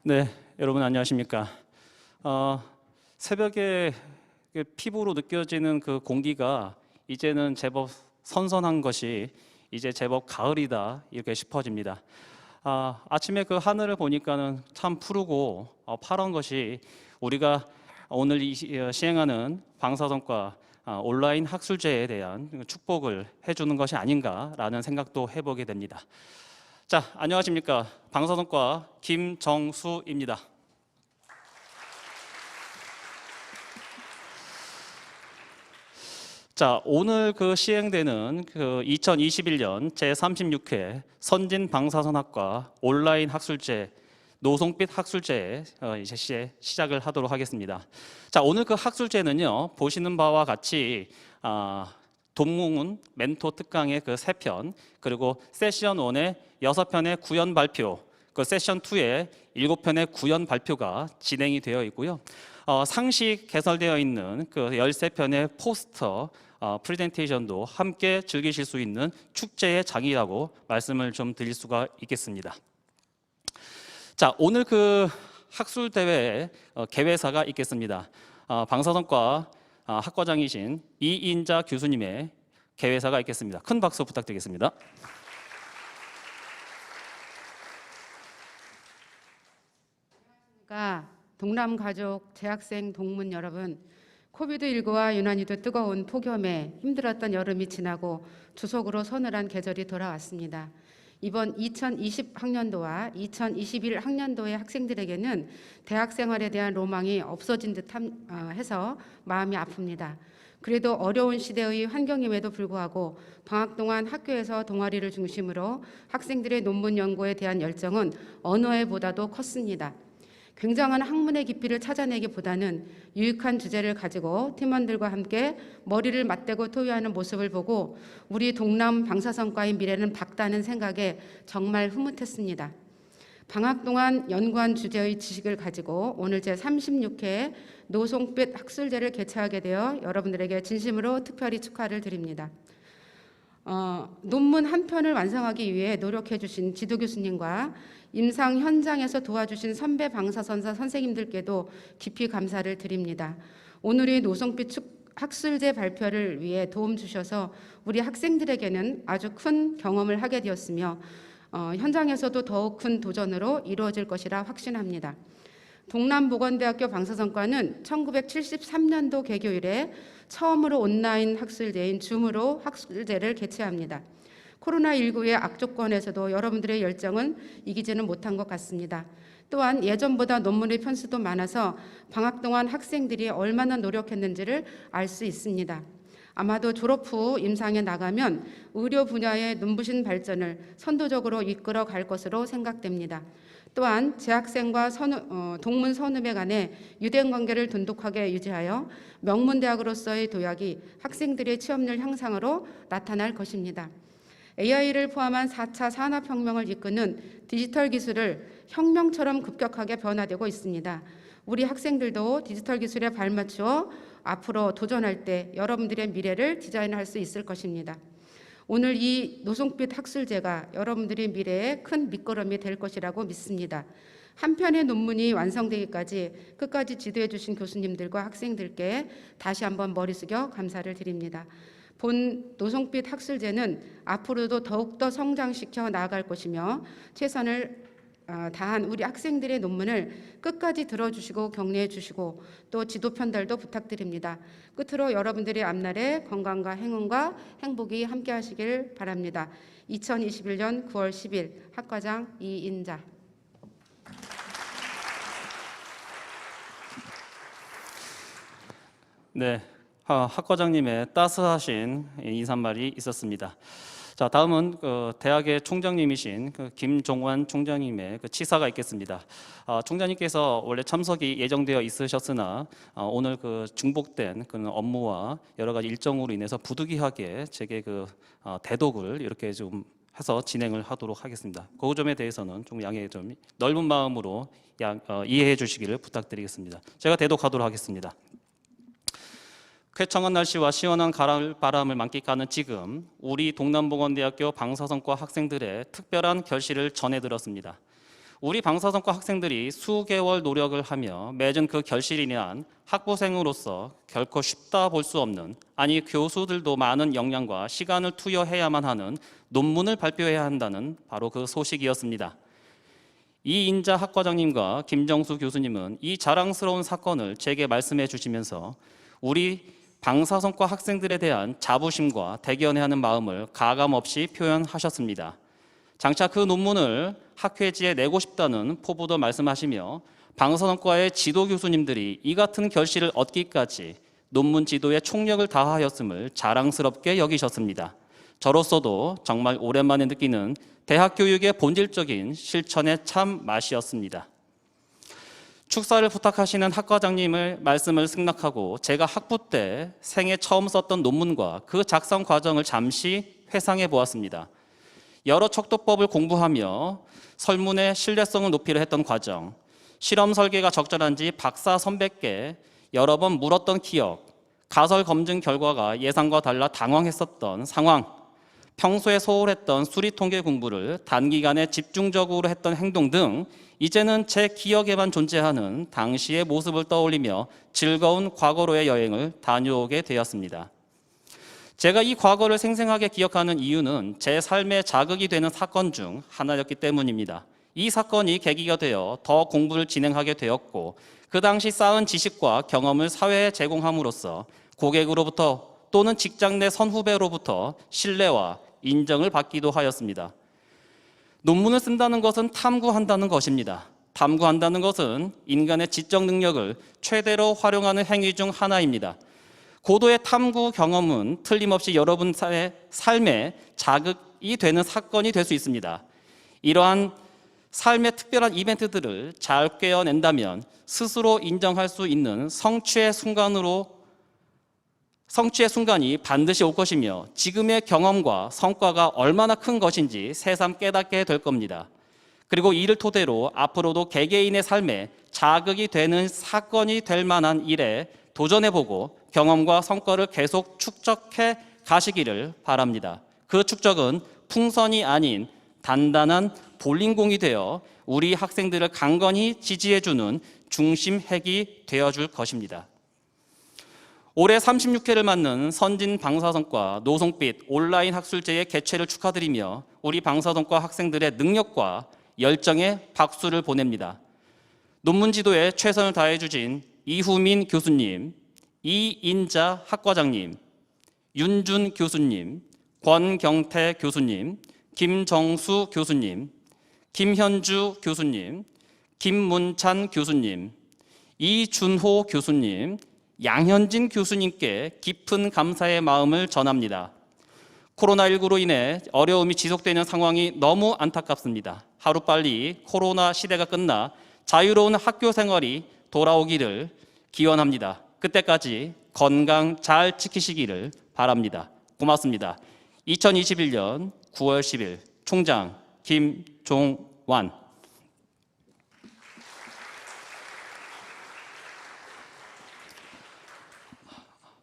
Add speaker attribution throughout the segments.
Speaker 1: 네, 여러분 안녕하십니까? 새벽에 피부로 느껴지는 그 공기가 이제는 제법 선선한 것이 이제 제법 가을이다 이렇게 싶어집니다. 아침에 그 하늘을 보니까는 참 푸르고 파란 것이 우리가 오늘 시행하는 방사선과 온라인 학술제에 대한 축복을 해주는 것이 아닌가라는 생각도 해보게 됩니다. 자, 안녕하십니까? 방사선과 김정수입니다. 자, 오늘 시행되는 2021년 제36회 선진방사선학과 온라인 학술제 노송빛 학술제 이제 시작을 하도록 하겠습니다. 자, 오늘 그 학술제는요, 보시는 바와 같이 동문 멘토 특강의 그 3편, 그리고 세션 1의 6편의 구연 발표, 그 세션 2의 7편의 구연 발표가 진행이 되어 있고요. 상시 개설되어 있는 그 13편의 포스터 프레젠테이션도 함께 즐기실 수 있는 축제의 장이라고 말씀을 좀 드릴 수가 있겠습니다. 자, 오늘 그 학술대회 개회사가 있겠습니다. 방사선과 학과장이신 이인자 교수님의 개회사가 있겠습니다. 큰 박수 부탁드리겠습니다.
Speaker 2: 동남가족 재학생 동문 여러분, 코비드19와 유난히도 뜨거운 폭염에 힘들었던 여름이 지나고 주속으로 서늘한 계절이 돌아왔습니다. 이번 2020학년도와 2021학년도의 학생들에게는 대학 생활에 대한 로망이 없어진 듯 해서 마음이 아픕니다. 그래도 어려운 시대의 환경임에도 불구하고 방학 동안 학교에서 동아리를 중심으로 학생들의 논문 연구에 대한 열정은 어느 해보다도 컸습니다. 굉장한 학문의 깊이를 찾아내기보다는 유익한 주제를 가지고 팀원들과 함께 머리를 맞대고 토의하는 모습을 보고 우리 동남 방사선과의 미래는 밝다는 생각에 정말 흐뭇했습니다. 방학 동안 연구한 주제의 지식을 가지고 오늘 제36회 노송빛 학술제를 개최하게 되어 여러분들에게 진심으로 특별히 축하를 드립니다. 논문 한 편을 완성하기 위해 노력해 주신 지도 교수님과 임상 현장에서 도와주신 선배 방사선사 선생님들께도 깊이 감사를 드립니다. 오늘의 노송빛 학술제 발표를 위해 도움 주셔서 우리 학생들에게는 아주 큰 경험을 하게 되었으며 현장에서도 더욱 큰 도전으로 이루어질 것이라 확신합니다. 동남보건대학교 방사선과는 1973년도 개교 이래 처음으로 온라인 학술제인 줌으로 학술제를 개최합니다. 코로나19의 악조건에서도 여러분들의 열정은 이기지는 못한 것 같습니다. 또한 예전보다 논문의 편수도 많아서 방학 동안 학생들이 얼마나 노력했는지를 알 수 있습니다. 아마도 졸업 후 임상에 나가면 의료 분야의 눈부신 발전을 선도적으로 이끌어 갈 것으로 생각됩니다. 또한 재학생과 동문 선후배 간의 유대인 관계를 돈독하게 유지하여 명문대학으로서의 도약이 학생들의 취업률 향상으로 나타날 것입니다. AI를 포함한 4차 산업혁명을 이끄는 디지털 기술을 혁명처럼 급격하게 변화되고 있습니다. 우리 학생들도 디지털 기술에 발맞추어 앞으로 도전할 때 여러분들의 미래를 디자인할 수 있을 것입니다. 오늘 이 노송빛 학술제가 여러분들의 미래에 큰 밑거름이 될 것이라고 믿습니다. 한 편의 논문이 완성되기까지 끝까지 지도해 주신 교수님들과 학생들께 다시 한번 머리 숙여 감사를 드립니다. 본 노송빛 학술제는 앞으로도 더욱더 성장시켜 나아갈 것이며 최선을 다한 우리 학생들의 논문을 끝까지 들어주시고 격려해 주시고 또 지도 편달도 부탁드립니다. 끝으로 여러분들의 앞날에 건강과 행운과 행복이 함께 하시길 바랍니다. 2021년 9월 10일 학과장 이인자.
Speaker 1: 네, 학과장님의 따스하신 인사말이 있었습니다. 자, 다음은 대학의 총장님이신 김종환 총장님의 치사가 있겠습니다. 총장님께서 원래 참석이 예정되어 있으셨으나 오늘 중복된 업무와 여러 가지 일정으로 인해서 부득이하게 제게 대독을 이렇게 좀 해서 진행을 하도록 하겠습니다. 그 점에 대해서는 좀 양해 좀 넓은 마음으로 이해해 주시기를 부탁드리겠습니다. 제가 대독하도록 하겠습니다. 쾌청한 날씨와 시원한 가을바람을 만끽하는 지금 우리 동남보건대학교 방사선과 학생들의 특별한 결실을 전해들었습니다. 우리 방사선과 학생들이 수개월 노력을 하며 맺은 그 결실이 인한 학부생으로서 결코 쉽다 볼 수 없는, 아니 교수들도 많은 역량과 시간을 투여해야만 하는 논문을 발표해야 한다는 바로 그 소식이었습니다. 이인자 학과장님과 김정수 교수님은 이 자랑스러운 사건을 제게 말씀해 주시면서 우리 방사선과 학생들에 대한 자부심과 대견해하는 마음을 가감없이 표현하셨습니다. 장차 그 논문을 학회지에 내고 싶다는 포부도 말씀하시며 방사선과의 지도 교수님들이 이 같은 결실을 얻기까지 논문 지도에 총력을 다하였음을 자랑스럽게 여기셨습니다. 저로서도 정말 오랜만에 느끼는 대학 교육의 본질적인 실천의 참 맛이었습니다. 축사를 부탁하시는 학과장님의 말씀을 승낙하고 제가 학부 때 생애 처음 썼던 논문과 그 작성 과정을 잠시 회상해 보았습니다. 여러 척도법을 공부하며 설문의 신뢰성을 높이려 했던 과정, 실험 설계가 적절한지 박사 선배께 여러 번 물었던 기억, 가설 검증 결과가 예상과 달라 당황했었던 상황, 평소에 소홀했던 수리 통계 공부를 단기간에 집중적으로 했던 행동 등 이제는 제 기억에만 존재하는 당시의 모습을 떠올리며 즐거운 과거로의 여행을 다녀오게 되었습니다. 제가 이 과거를 생생하게 기억하는 이유는 제 삶에 자극이 되는 사건 중 하나였기 때문입니다. 이 사건이 계기가 되어 더 공부를 진행하게 되었고 그 당시 쌓은 지식과 경험을 사회에 제공함으로써 고객으로부터 또는 직장 내 선후배로부터 신뢰와 인정을 받기도 하였습니다. 논문을 쓴다는 것은 탐구한다는 것입니다. 탐구한다는 것은 인간의 지적 능력을 최대로 활용하는 행위 중 하나입니다. 고도의 탐구 경험은 틀림없이 여러분의 삶에 자극이 되는 사건이 될 수 있습니다. 이러한 삶의 특별한 이벤트들을 잘 꿰어낸다면 스스로 인정할 수 있는 성취의 순간이 반드시 올 것이며 지금의 경험과 성과가 얼마나 큰 것인지 새삼 깨닫게 될 겁니다. 그리고 이를 토대로 앞으로도 개개인의 삶에 자극이 되는 사건이 될 만한 일에 도전해보고 경험과 성과를 계속 축적해 가시기를 바랍니다. 그 축적은 풍선이 아닌 단단한 볼링공이 되어 우리 학생들을 강건히 지지해주는 중심핵이 되어줄 것입니다. 올해 36회를 맞는 선진 방사선과 노송빛 온라인 학술제의 개최를 축하드리며 우리 방사선과 학생들의 능력과 열정에 박수를 보냅니다. 논문 지도에 최선을 다해 주신 이후민 교수님, 이인자 학과장님, 윤준 교수님, 권경태 교수님, 김정수 교수님, 김현주 교수님, 김문찬 교수님, 이준호 교수님, 양현진 교수님께 깊은 감사의 마음을 전합니다. 코로나19로 인해 어려움이 지속되는 상황이 너무 안타깝습니다. 하루빨리 코로나 시대가 끝나 자유로운 학교 생활이 돌아오기를 기원합니다. 그때까지 건강 잘 지키시기를 바랍니다. 고맙습니다. 2021년 9월 10일 총장 김종완.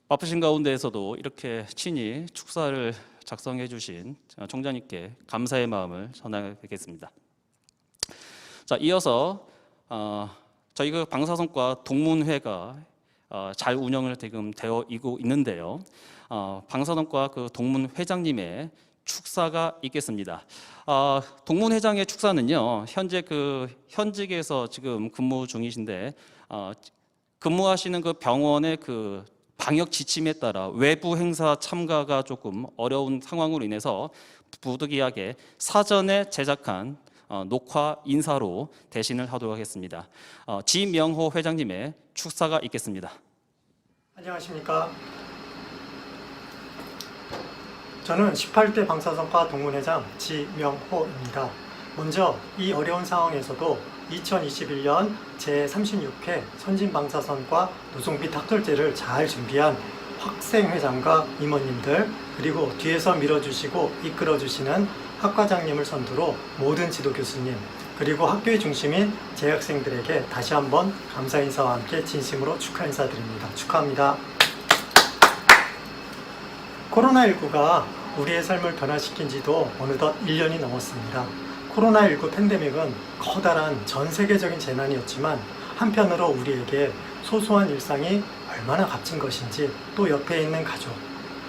Speaker 1: 바쁘신 가운데에서도 이렇게 친히 축사를 작성해 주신 총장님께 감사의 마음을 전하겠습니다. 자, 이어서 저희 그 방사선과 동문회가 잘 운영을 지금 되어 있는데요. 방사선과 그 동문회장님의 축사가 있겠습니다. 동문회장의 축사는요, 현재 그 현직에서 지금 근무 중이신데 근무하시는 그 병원의 그 방역 지침에 따라 외부 행사 참가가 조금 어려운 상황으로 인해서 부득이하게 사전에 제작한 녹화 인사로 대신을 하도록 하겠습니다. 지명호 회장님의 축사가 있겠습니다.
Speaker 3: 안녕하십니까. 저는 18대 방사선과 동문회장 지명호입니다. 먼저 이 어려운 상황에서도 2021년 제36회 선진방사선과 노송빛 학술제를 잘 준비한 학생회장과 임원님들, 그리고 뒤에서 밀어주시고 이끌어주시는 학과장님을 선두로 모든 지도교수님, 그리고 학교의 중심인 재학생들에게 다시 한번 감사 인사와 함께 진심으로 축하 인사드립니다. 축하합니다. 코로나19가 우리의 삶을 변화시킨 지도 어느덧 1년이 넘었습니다. 코로나19 팬데믹은 커다란 전 세계적인 재난이었지만 한편으로 우리에게 소소한 일상이 얼마나 값진 것인지, 또 옆에 있는 가족,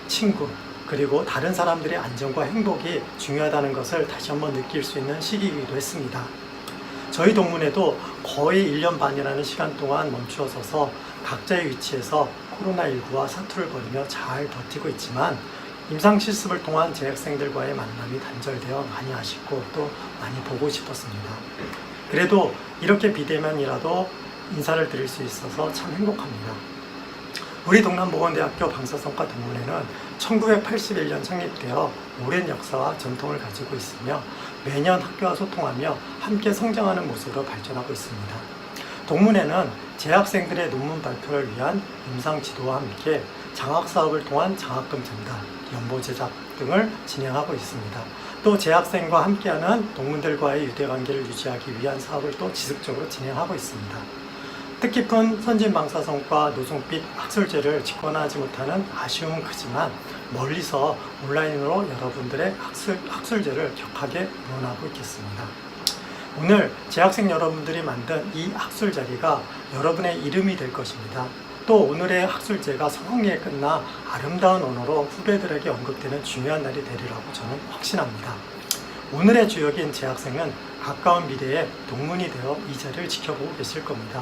Speaker 3: 친구, 그리고 다른 사람들의 안전과 행복이 중요하다는 것을 다시 한번 느낄 수 있는 시기이기도 했습니다. 저희 동문회도 거의 1년 반이라는 시간 동안 멈추어 서서 각자의 위치에서 코로나19와 사투를 벌이며 잘 버티고 있지만, 임상 실습을 통한 재학생들과의 만남이 단절되어 많이 아쉽고 또 많이 보고 싶었습니다. 그래도 이렇게 비대면이라도 인사를 드릴 수 있어서 참 행복합니다. 우리 동남보건대학교 방사선과 동문회는 1981년 창립되어 오랜 역사와 전통을 가지고 있으며 매년 학교와 소통하며 함께 성장하는 모습으로 발전하고 있습니다. 동문회는 재학생들의 논문 발표를 위한 임상 지도와 함께 장학사업을 통한 장학금 전달, 연보 제작 등을 진행하고 있습니다. 또 재학생과 함께하는 동문들과의 유대관계를 유지하기 위한 사업을 또 지속적으로 진행하고 있습니다. 뜻깊은 선진방사선과 노송빛 학술제를 직관하지 못하는 아쉬움은 크지만 멀리서 온라인으로 여러분들의 학술제를 격하게 응원하고 있겠습니다. 오늘 재학생 여러분들이 만든 이 학술 자리가 여러분의 이름이 될 것입니다. 또 오늘의 학술제가 성황리에 끝나 아름다운 언어로 후배들에게 언급되는 중요한 날이 되리라고 저는 확신합니다. 오늘의 주역인 재학생은 가까운 미래에 동문이 되어 이 자리를 지켜보고 계실 겁니다.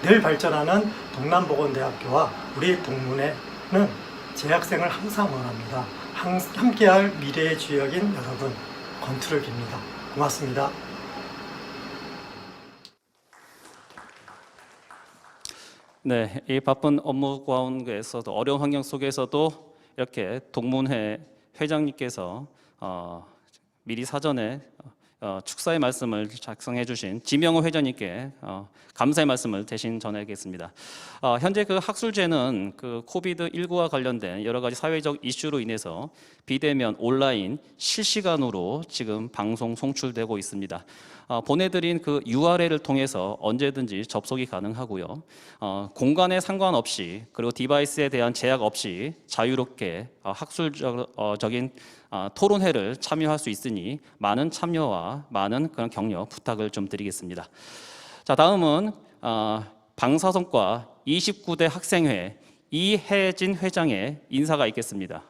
Speaker 3: 늘 발전하는 동남보건대학교와 우리 동문회는 재학생을 항상 원합니다. 함께할 미래의 주역인 여러분, 건투를 깁니다. 고맙습니다.
Speaker 1: 네, 이 바쁜 업무 가운데서도 어려운 환경 속에서도 이렇게 동문회 회장님께서 미리 사전에 축사의 말씀을 작성해 주신 지명호 회장님께 감사의 말씀을 대신 전하겠습니다. 현재 그 학술제는 그 코비드19와 관련된 여러 가지 사회적 이슈로 인해서 비대면, 온라인, 실시간으로 지금 방송 송출되고 있습니다. 보내드린 그 URL을 통해서 언제든지 접속이 가능하고요. 공간에 상관없이, 그리고 디바이스에 대한 제약 없이 자유롭게 학술적인 토론회를 참여할 수 있으니 많은 참여와 많은 그런 격려 부탁을 좀 드리겠습니다. 자, 다음은 방사선과 29대 학생회 이혜진 회장의 인사가 있겠습니다.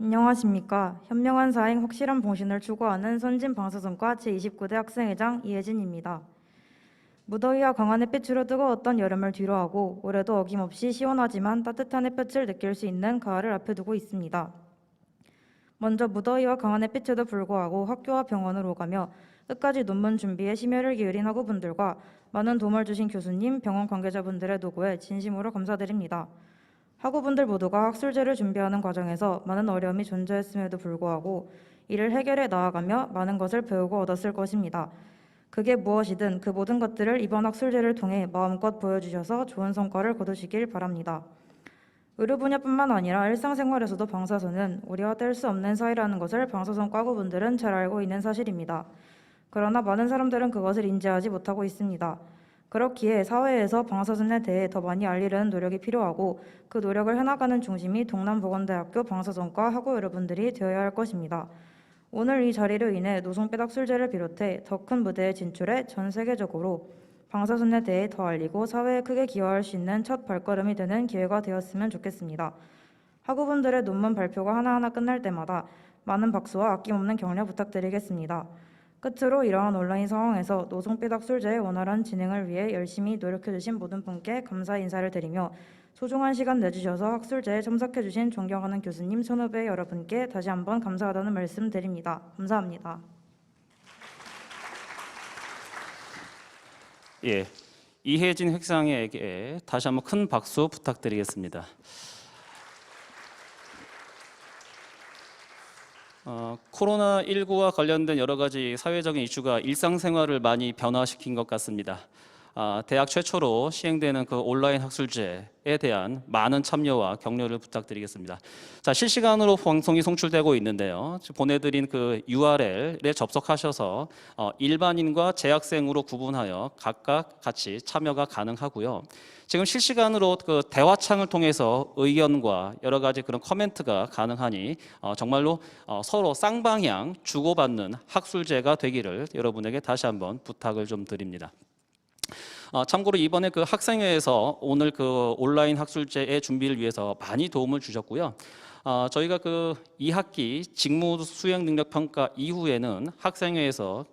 Speaker 4: 안녕하십니까. 현명한 사행, 확실한 봉신을 추구하는 선진방사선과 제29대 학생회장 이혜진입니다. 무더위와 강한 햇빛으로 뜨거웠던 여름을 뒤로하고 올해도 어김없이 시원하지만 따뜻한 햇볕을 느낄 수 있는 가을을 앞에 두고 있습니다. 먼저 무더위와 강한 햇빛에도 불구하고 학교와 병원을 오가며 끝까지 논문 준비에 심혈을 기울인 학우분들과 많은 도움을 주신 교수님, 병원 관계자분들의 노고에 진심으로 감사드립니다. 학우분들 모두가 학술제를 준비하는 과정에서 많은 어려움이 존재했음에도 불구하고 이를 해결해 나아가며 많은 것을 배우고 얻었을 것입니다. 그게 무엇이든 그 모든 것들을 이번 학술제를 통해 마음껏 보여주셔서 좋은 성과를 거두시길 바랍니다. 의료 분야뿐만 아니라 일상생활에서도 방사선은 우리와 뗄 수 없는 사이라는 것을 방사선 과구분들은 잘 알고 있는 사실입니다. 그러나 많은 사람들은 그것을 인지하지 못하고 있습니다. 그렇기에 사회에서 방사선에 대해 더 많이 알리려는 노력이 필요하고 그 노력을 해나가는 중심이 동남보건대학교 방사선과 학우 여러분들이 되어야 할 것입니다. 오늘 이 자리로 인해 노송빛 학술제를 비롯해 더 큰 무대에 진출해 전 세계적으로 방사선에 대해 더 알리고 사회에 크게 기여할 수 있는 첫 발걸음이 되는 기회가 되었으면 좋겠습니다. 학우분들의 논문 발표가 하나하나 끝날 때마다 많은 박수와 아낌없는 격려 부탁드리겠습니다. 끝으로 이러한 온라인 상황에서 노송빛 학술제의 원활한 진행을 위해 열심히 노력해주신 모든 분께 감사 인사를 드리며 소중한 시간 내주셔서 학술제에 참석해주신 존경하는 교수님, 선후배 여러분께 다시 한번 감사하다는 말씀 드립니다. 감사합니다.
Speaker 1: 예, 이혜진 회장에게 다시 한번 큰 박수 부탁드리겠습니다. 코로나19와 관련된 여러 가지 사회적인 이슈가 일상생활을 많이 변화시킨 것 같습니다. 대학 최초로 시행되는 그 온라인 학술제에 대한 많은 참여와 격려를 부탁드리겠습니다. 자, 실시간으로 방송이 송출되고 있는데요. 보내드린 그 URL에 접속하셔서 일반인과 재학생으로 구분하여 각각 같이 참여가 가능하고요. 지금 실시간으로 그 대화창을 통해서 의견과 여러 가지 그런 코멘트가 가능하니 정말로 서로 쌍방향 주고받는 학술제가 되기를 여러분에게 다시 한번 부탁을 좀 드립니다. 참고로 이번에 그 학생회에서 오늘 그 온라인 학술제의 준비를 위해서 많이 도움을 주셨고요. 저희가 그 2학기 직무 수행 능력 평가 이후에는 학생회에서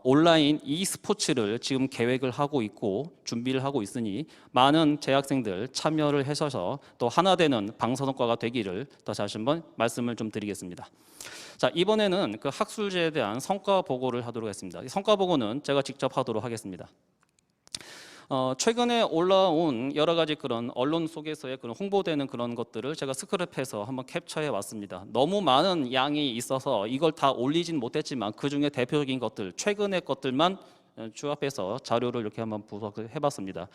Speaker 1: 온라인 e스포츠를 지금 계획을 하고 있고 준비를 하고 있으니 많은 재학생들 참여를 하셔서 또 하나 되는 방사선과가 되기를 더 다시 한번 말씀을 좀 드리겠습니다. 자, 이번에는 그 학술제에 대한 성과 보고를 하도록 하겠습니다. 이 성과 보고는 제가 직접 하도록 하겠습니다. 최근에 올라온 여러 가지 그런 언론 속에서의 그런 홍보되는 그런 것들을 제가 스크랩해서 한번 캡처해 왔습니다. 너무 많은 양이 있어서 이걸 다 올리진 못했지만 그 중에 대표적인 것들, 최근의 것들만 조합해서 자료를 이렇게 한번 분석을 해봤습니다.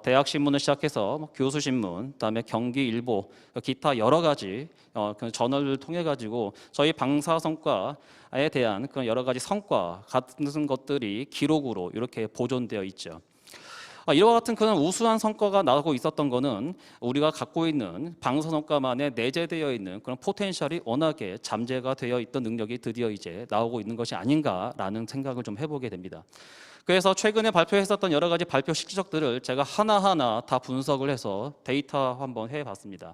Speaker 1: 대학 신문을 시작해서 교수 신문, 그다음에 경기일보, 기타 여러 가지 그 저널을 통해 가지고 저희 방사선과에 대한 그런 여러 가지 성과 같은 것들이 기록으로 이렇게 보존되어 있죠. 이와 같은 그런 우수한 성과가 나오고 있었던 거는 우리가 갖고 있는 방사선과만에 내재되어 있는 그런 포텐셜이 워낙에 잠재가 되어 있던 능력이 드디어 이제 나오고 있는 것이 아닌가라는 생각을 좀 해보게 됩니다. 그래서 최근에 발표했었던 여러 가지 발표 실적들을 제가 하나하나 다 분석을 해서 데이터 한번 해봤습니다.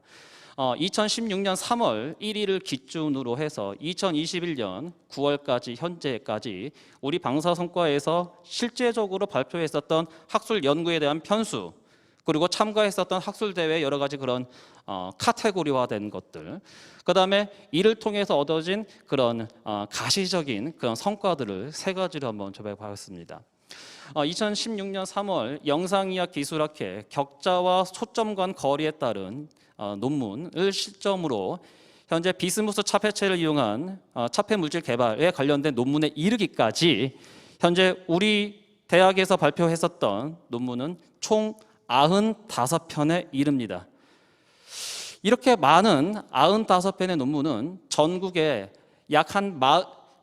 Speaker 1: 2016년 3월 1일을 기준으로 해서 2021년 9월까지 현재까지 우리 방사선과에서 실제적으로 발표했었던 학술 연구에 대한 편수, 그리고 참가했었던 학술 대회 여러 가지 그런 카테고리화된 것들, 그다음에 이를 통해서 얻어진 그런 가시적인 그런 성과들을 세 가지로 한번 접해봤습니다. 2016년 3월 영상의학 기술학회 격자와 초점 간 거리에 따른 논문을 실점으로 현재 비스무스 차폐체를 이용한 차폐 물질 개발에 관련된 논문에 이르기까지 현재 우리 대학에서 발표했었던 논문은 총 95편에 이릅니다. 이렇게 많은 95편의 논문은 전국에 약 한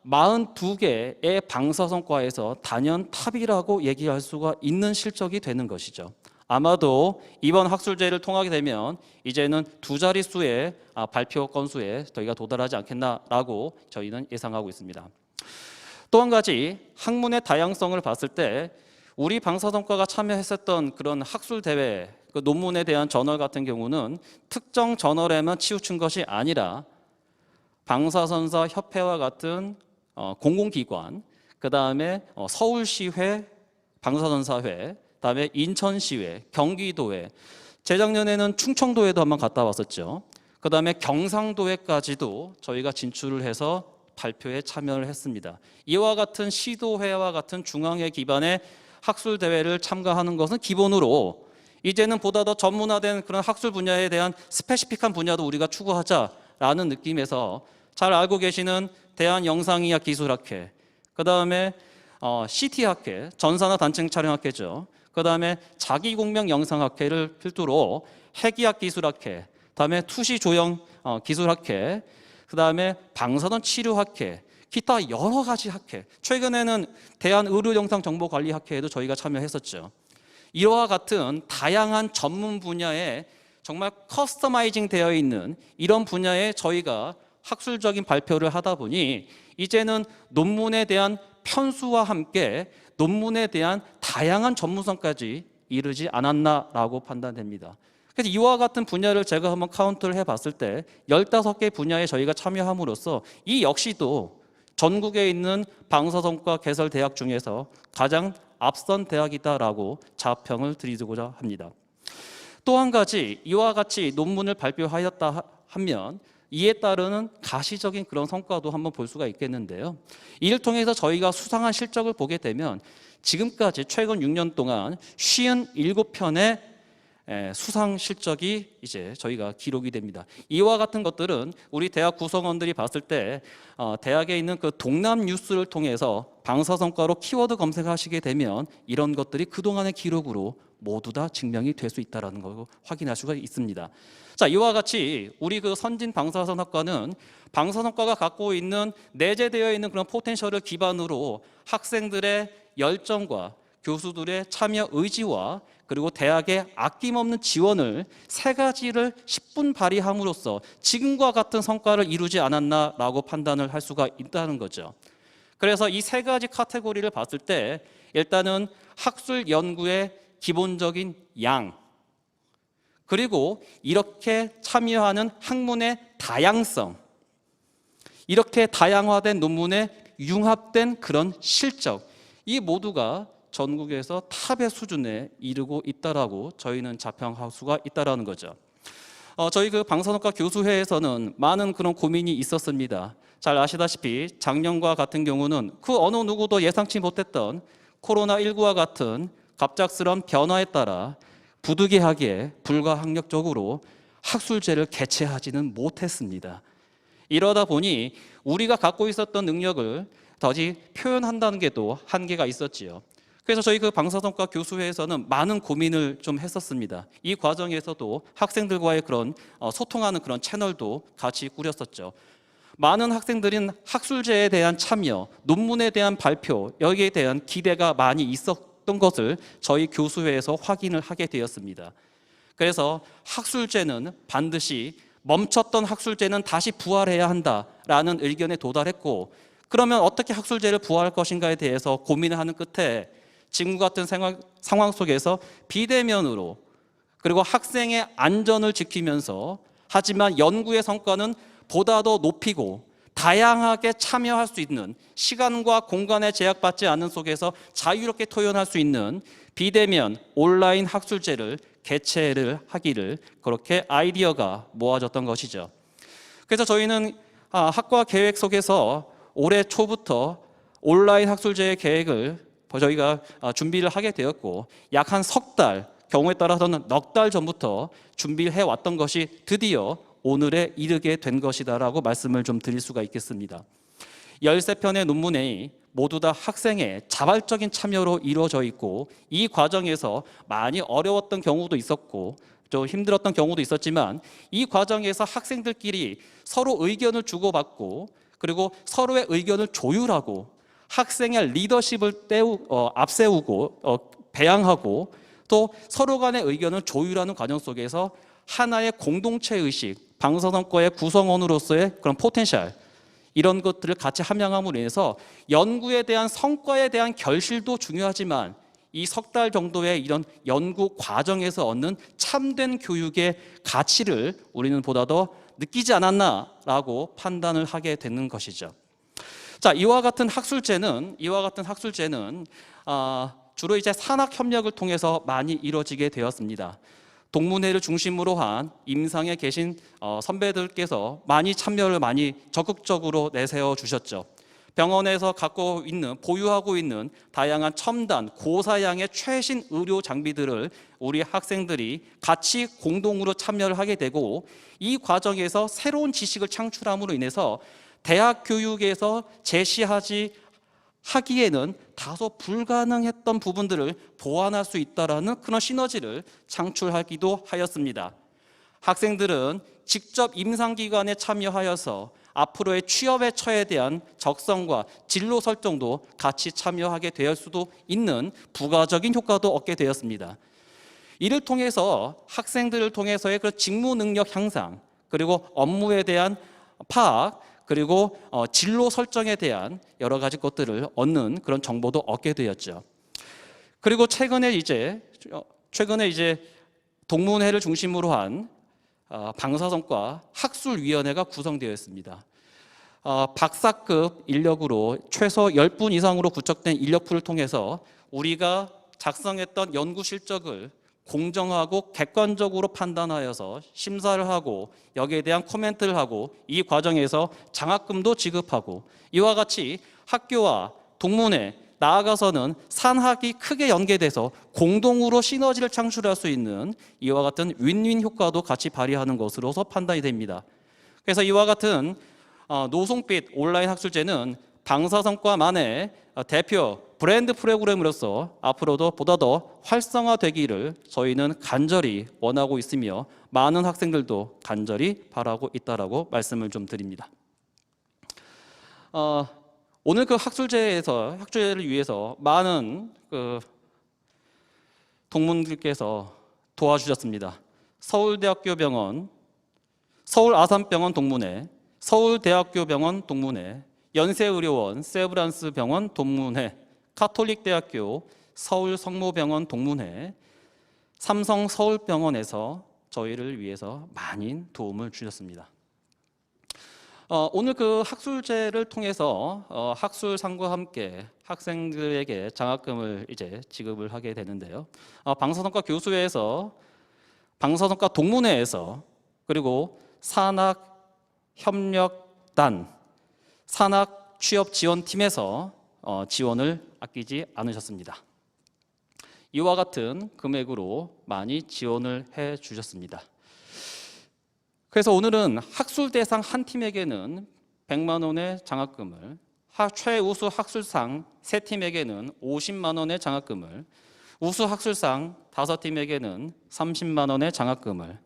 Speaker 1: 42개의 방사선과에서 단연 탑이라고 얘기할 수가 있는 실적이 되는 것이죠. 아마도 이번 학술제를 통하게 되면 이제는 두 자릿수의 발표 건수에 저희가 도달하지 않겠나라고 저희는 예상하고 있습니다. 또 한 가지 학문의 다양성을 봤을 때 우리 방사선과가 참여했었던 그런 학술 대회 그 논문에 대한 저널 같은 경우는 특정 저널에만 치우친 것이 아니라 방사선사 협회와 같은 공공기관, 그 다음에 서울시회, 방사선사회, 그다음에 인천시회, 경기도회, 재작년에는 충청도에도 한번 갔다 왔었죠. 그다음에 경상도회까지도 저희가 진출을 해서 발표에 참여를 했습니다. 이와 같은 시도회와 같은 중앙회 기반의 학술 대회를 참가하는 것은 기본으로 이제는 보다 더 전문화된 그런 학술 분야에 대한 스페시픽한 분야도 우리가 추구하자라는 느낌에서 잘 알고 계시는 대한영상의학기술학회, 그다음에 CT학회, 전산화 단층 촬영학회죠. 그다음에 자기공명영상학회를 필두로 핵의학기술학회, 그다음에 투시조형 기술학회, 그다음에 방사선 치료학회, 기타 여러 가지 학회, 최근에는 대한의료영상정보관리학회에도 저희가 참여했었죠. 이와 같은 다양한 전문 분야에 정말 커스터마이징 되어 있는 이런 분야에 저희가 학술적인 발표를 하다 보니 이제는 논문에 대한 편수와 함께 논문에 대한 다양한 전문성까지 이르지 않았나라고 판단됩니다. 그래서 이와 같은 분야를 제가 한번 카운트를 해봤을 때 15개 분야에 저희가 참여함으로써 이 역시도 전국에 있는 방사선과 개설 대학 중에서 가장 앞선 대학이다라고 자평을 드리고자 합니다. 또 한 가지 이와 같이 논문을 발표하였다 하면 이에 따르는 가시적인 그런 성과도 한번 볼 수가 있겠는데요. 이를 통해서 저희가 수상한 실적을 보게 되면 지금까지 최근 6년 동안 57편의 수상 실적이 이제 저희가 기록이 됩니다. 이와 같은 것들은 우리 대학 구성원들이 봤을 때 대학에 있는 그 동남 뉴스를 통해서 방사선과로 키워드 검색하시게 되면 이런 것들이 그동안의 기록으로 모두 다 증명이 될 수 있다는 걸 확인할 수가 있습니다. 자, 이와 같이 우리 그 선진 방사선학과는 방사선과가 갖고 있는 내재되어 있는 그런 포텐셜을 기반으로 학생들의 열정과 교수들의 참여 의지와 그리고 대학의 아낌없는 지원을 세 가지를 10분 발휘함으로써 지금과 같은 성과를 이루지 않았나라고 판단을 할 수가 있다는 거죠. 그래서 이 세 가지 카테고리를 봤을 때 일단은 학술 연구의 기본적인 양, 그리고 이렇게 참여하는 학문의 다양성, 이렇게 다양화된 논문에 융합된 그런 실적, 이 모두가 전국에서 탑의 수준에 이르고 있다라고 저희는 자평할 수가 있다라는 거죠. 저희 그 방사선과 교수회에서는 많은 그런 고민이 있었습니다. 잘 아시다시피 작년과 같은 경우는 그 어느 누구도 예상치 못했던 코로나19와 같은 갑작스런 변화에 따라 부득이하게 불가항력적으로 학술제를 개최하지는 못했습니다. 이러다 보니 우리가 갖고 있었던 능력을 더지 표현한다는 게 또 한계가 있었지요. 그래서 저희 그 방사선과 교수회에서는 많은 고민을 좀 했었습니다. 이 과정에서도 학생들과의 그런 소통하는 그런 채널도 같이 꾸렸었죠. 많은 학생들은 학술제에 대한 참여, 논문에 대한 발표, 여기에 대한 기대가 많이 있었던 것을 저희 교수회에서 확인을 하게 되었습니다. 그래서 학술제는 반드시 멈췄던 학술제는 다시 부활해야 한다라는 의견에 도달했고, 그러면 어떻게 학술제를 부활할 것인가에 대해서 고민을 하는 끝에 지금과 같은 상황 속에서 비대면으로 그리고 학생의 안전을 지키면서 하지만 연구의 성과는 보다 더 높이고 다양하게 참여할 수 있는, 시간과 공간에 제약받지 않는 속에서 자유롭게 토론할 수 있는 비대면 온라인 학술제를 개최를 하기를, 그렇게 아이디어가 모아졌던 것이죠. 그래서 저희는 학과 계획 속에서 올해 초부터 온라인 학술제의 계획을 저희가 준비를 하게 되었고, 약 한 석 달, 경우에 따라서는 넉 달 전부터 준비를 해왔던 것이 드디어 오늘에 이르게 된 것이다라고 말씀을 좀 드릴 수가 있겠습니다. 13편의 논문이 모두 다 학생의 자발적인 참여로 이루어져 있고, 이 과정에서 많이 어려웠던 경우도 있었고 좀 힘들었던 경우도 있었지만, 이 과정에서 학생들끼리 서로 의견을 주고받고 그리고 서로의 의견을 조율하고 학생의 리더십을 앞세우고 배양하고 또 서로 간의 의견을 조율하는 과정 속에서 하나의 공동체 의식, 방사선과의 구성원으로서의 그런 포텐셜, 이런 것들을 같이 함양함으로 인해서 연구에 대한 성과에 대한 결실도 중요하지만 이 석 달 정도의 이런 연구 과정에서 얻는 참된 교육의 가치를 우리는 보다 더 느끼지 않았나라고 판단을 하게 되는 것이죠. 자, 이와 같은 학술제는 주로 이제 산학 협력을 통해서 많이 이루어지게 되었습니다. 동문회를 중심으로 한 임상에 계신 선배들께서 많이 참여를 많이 적극적으로 내세워 주셨죠. 병원에서 보유하고 있는 다양한 첨단, 고사양의 최신 의료 장비들을 우리 학생들이 같이 공동으로 참여를 하게 되고, 이 과정에서 새로운 지식을 창출함으로 인해서 대학 교육에서 하기에는 다소 불가능했던 부분들을 보완할 수 있다는 그런 시너지를 창출하기도 하였습니다. 학생들은 직접 임상기관에 참여하여서 앞으로의 취업의 처에 대한 적성과 진로 설정도 같이 참여하게 될 수도 있는 부가적인 효과도 얻게 되었습니다. 이를 통해서 학생들을 통해서의 그 직무 능력 향상, 그리고 업무에 대한 파악, 그리고 진로 설정에 대한 여러 가지 것들을 얻는 그런 정보도 얻게 되었죠. 그리고 최근에 이제 동문회를 중심으로 한 방사선과 학술위원회가 구성되어 있습니다. 박사급 인력으로 최소 10분 이상으로 구축된 인력풀을 통해서 우리가 작성했던 연구 실적을 공정하고 객관적으로 판단하여서 심사를 하고 여기에 대한 코멘트를 하고, 이 과정에서 장학금도 지급하고, 이와 같이 학교와 동문회, 나아가서는 산학이 크게 연계돼서 공동으로 시너지를 창출할 수 있는 이와 같은 윈윈 효과도 같이 발휘하는 것으로서 판단이 됩니다. 그래서 이와 같은 노송빛 온라인 학술제는 방사선과만의 대표 브랜드 프로그램으로서 앞으로도 보다 더 활성화되기를 저희는 간절히 원하고 있으며 많은 학생들도 간절히 바라고 있다라고 말씀을 좀 드립니다. 오늘 그 학술제를 위해서 많은 그 동문들께서 도와주셨습니다. 서울대학교 병원, 서울아산병원 동문회, 서울대학교 병원 동문회, 연세의료원, 세브란스 병원 동문회, 카톨릭대학교 서울성모병원 동문회, 삼성 서울병원에서 저희를 위해서 많은 도움을 주셨습니다. 오늘 그 학술제를 통해서 학술상과 함께 학생들에게 장학금을 이제 지급을 하게 되는데요. 방사선과 교수회에서, 방사선과 동문회에서, 그리고 산학협력단, 산학취업지원팀에서 지원을 아끼지 않으셨습니다. 이와 같은 금액으로 많이 지원을 해 주셨습니다. 그래서 오늘은 학술 대상 한 팀에게는 100만 원의 장학금을, 최우수 학술상 3팀에게는 50만 원의 장학금을, 우수 학술상 5팀에게는 30만 원의 장학금을,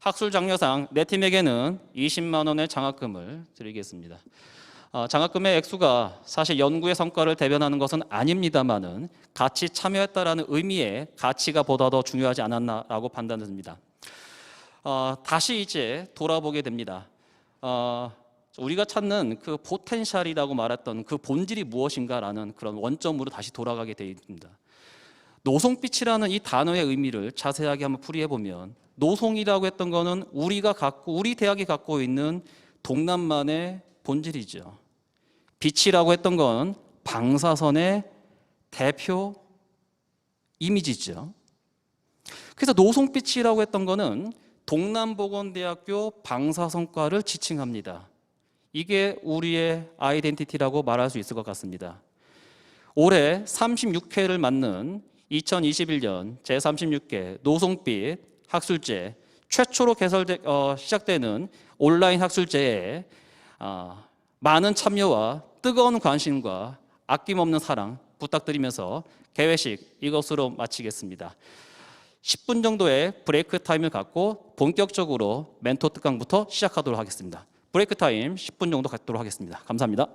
Speaker 1: 학술장려상 4팀에게는 20만 원의 장학금을 드리겠습니다. 장학금의 액수가 사실 연구의 성과를 대변하는 것은 아닙니다만은 같이 참여했다라는 의미의 가치가 보다 더 중요하지 않았나라고 판단됩니다. 다시 이제 돌아보게 됩니다. 우리가 찾는 그 포텐셜이라고 말했던 그 본질이 무엇인가라는 그런 원점으로 다시 돌아가게 되어 있습니다. 노송빛이라는 이 단어의 의미를 자세하게 한번 풀이해 보면, 노송이라고 했던 거는 우리 대학이 갖고 있는 동남만의 본질이죠. 빛이라고 했던 건 방사선의 대표 이미지죠. 그래서 노송빛이라고 했던 거는 동남보건대학교 방사선과를 지칭합니다. 이게 우리의 아이덴티티라고 말할 수 있을 것 같습니다. 올해 36회를 맞는 2021년 제36회 노송빛 학술제, 최초로 시작되는 온라인 학술제에 많은 참여와 뜨거운 관심과 아낌없는 사랑 부탁드리면서 개회식 이것으로 마치겠습니다. 10분 정도의 브레이크 타임을 갖고 본격적으로 멘토 특강부터 시작하도록 하겠습니다. 브레이크 타임 10분 정도 갖도록 하겠습니다. 감사합니다.